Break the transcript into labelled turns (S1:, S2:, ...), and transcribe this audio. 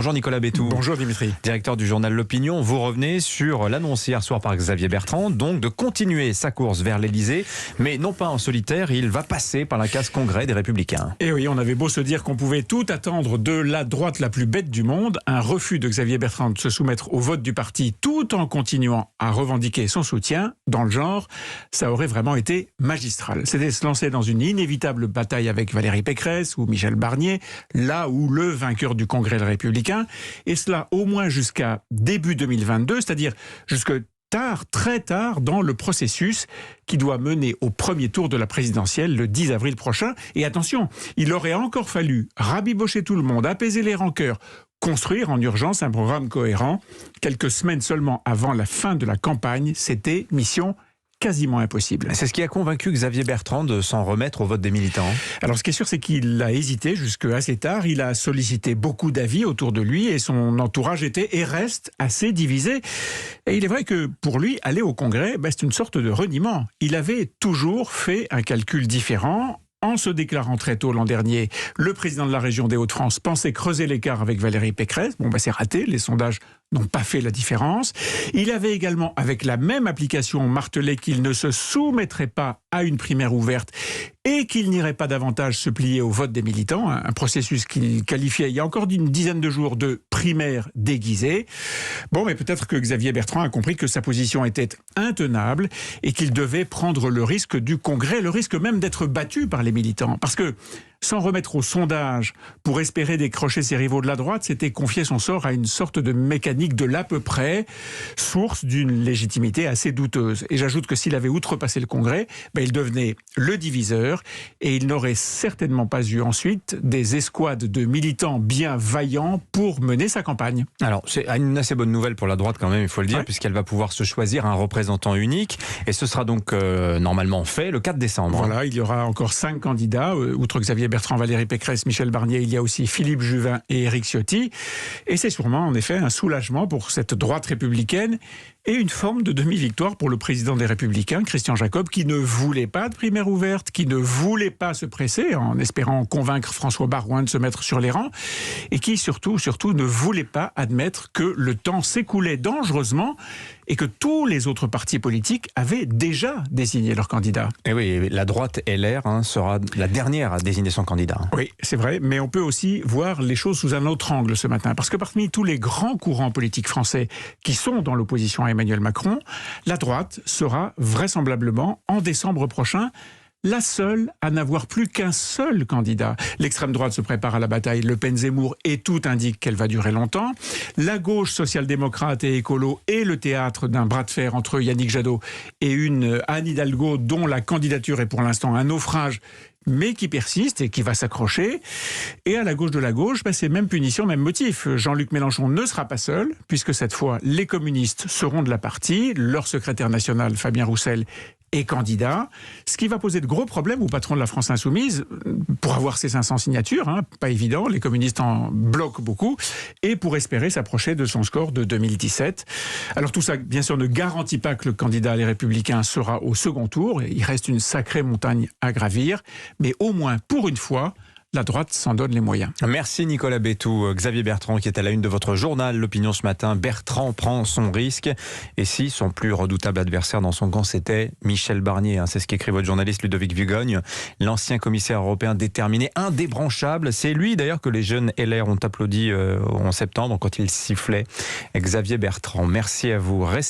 S1: Bonjour Nicolas Bétou.
S2: Bonjour Dimitri.
S1: Directeur du journal L'Opinion, vous revenez sur l'annonce hier soir par Xavier Bertrand, donc de continuer sa course vers l'Elysée, mais non pas en solitaire, il va passer par la case Congrès des Républicains.
S2: Et oui, on avait beau se dire qu'on pouvait tout attendre de la droite la plus bête du monde, un refus de Xavier Bertrand de se soumettre au vote du parti tout en continuant à revendiquer son soutien, dans le genre, ça aurait vraiment été magistral. C'était se lancer dans une inévitable bataille avec Valérie Pécresse ou Michel Barnier, là où le vainqueur du Congrès des Républicains, et cela au moins jusqu'à début 2022, c'est-à-dire jusque tard, très tard dans le processus qui doit mener au premier tour de la présidentielle le 10 avril prochain. Et attention, il aurait encore fallu rabibocher tout le monde, apaiser les rancœurs, construire en urgence un programme cohérent. Quelques semaines seulement avant la fin de la campagne, c'était mission quasiment impossible.
S1: C'est ce qui a convaincu Xavier Bertrand de s'en remettre au vote des militants.
S2: Alors ce qui est sûr, c'est qu'il a hésité jusque assez tard. Il a sollicité beaucoup d'avis autour de lui et son entourage était et reste assez divisé. Et il est vrai que pour lui, aller au Congrès, c'est une sorte de reniement. Il avait toujours fait un calcul différent. En se déclarant très tôt l'an dernier, le président de la région des Hauts-de-France pensait creuser l'écart avec Valérie Pécresse. C'est raté, les sondages n'ont pas fait la différence. Il avait également, avec la même application, martelé qu'il ne se soumettrait pas à une primaire ouverte et qu'il n'irait pas davantage se plier au vote des militants, un processus qu'il qualifiait il y a encore une dizaine de jours de primaire déguisée. Mais peut-être que Xavier Bertrand a compris que sa position était intenable et qu'il devait prendre le risque du Congrès, le risque même d'être battu par les militants. Parce que s'en remettre au sondage pour espérer décrocher ses rivaux de la droite, c'était confier son sort à une sorte de mécanique de l'à peu près, source d'une légitimité assez douteuse. Et j'ajoute que s'il avait outrepassé le Congrès, il devenait le diviseur et il n'aurait certainement pas eu ensuite des escouades de militants bien vaillants pour mener sa campagne.
S1: Alors, c'est une assez bonne nouvelle pour la droite quand même, il faut le dire, puisqu'elle va pouvoir se choisir un représentant unique. Et ce sera donc normalement fait le 4 décembre.
S2: Voilà, il y aura encore 5 candidats, outre Xavier Bertrand, Valérie Pécresse, Michel Barnier, il y a aussi Philippe Juvin et Éric Ciotti. Et c'est sûrement en effet un soulagement pour cette droite républicaine et une forme de demi-victoire pour le président des Républicains, Christian Jacob, qui ne voulait pas de primaire ouverte, qui ne voulait pas se presser en espérant convaincre François Baroin de se mettre sur les rangs et qui surtout ne voulait pas admettre que le temps s'écoulait dangereusement et que tous les autres partis politiques avaient déjà désigné leur candidat.
S1: Et oui, la droite LR sera la dernière à désigner son candidat.
S2: Oui, c'est vrai, mais on peut aussi voir les choses sous un autre angle ce matin, parce que parmi tous les grands courants politiques français qui sont dans l'opposition à Emmanuel Macron, la droite sera vraisemblablement, en décembre prochain, la seule à n'avoir plus qu'un seul candidat. L'extrême droite se prépare à la bataille Le Pen-Zemmour et tout indique qu'elle va durer longtemps. La gauche social-démocrate et écolo est le théâtre d'un bras de fer entre Yannick Jadot et une Anne Hidalgo dont la candidature est pour l'instant un naufrage, mais qui persiste et qui va s'accrocher. Et à la gauche de la gauche, c'est même punition, même motif. Jean-Luc Mélenchon ne sera pas seul, puisque cette fois, les communistes seront de la partie. Leur secrétaire national, Fabien Roussel, est candidat, ce qui va poser de gros problèmes au patron de la France Insoumise pour avoir ses 500 signatures, pas évident, les communistes en bloquent beaucoup, et pour espérer s'approcher de son score de 2017. Alors tout ça, bien sûr, ne garantit pas que le candidat Les Républicains sera au second tour, il reste une sacrée montagne à gravir, mais au moins pour une fois, la droite s'en donne les moyens.
S1: Merci Nicolas Bétou. Xavier Bertrand qui est à la une de votre journal L'Opinion ce matin. Bertrand prend son risque. Et si son plus redoutable adversaire dans son camp, c'était Michel Barnier. C'est ce qu'écrit votre journaliste Ludovic Vugogne. L'ancien commissaire européen déterminé, indébranchable. C'est lui d'ailleurs que les jeunes LR ont applaudi en septembre quand il sifflait. Xavier Bertrand, merci à vous. Restez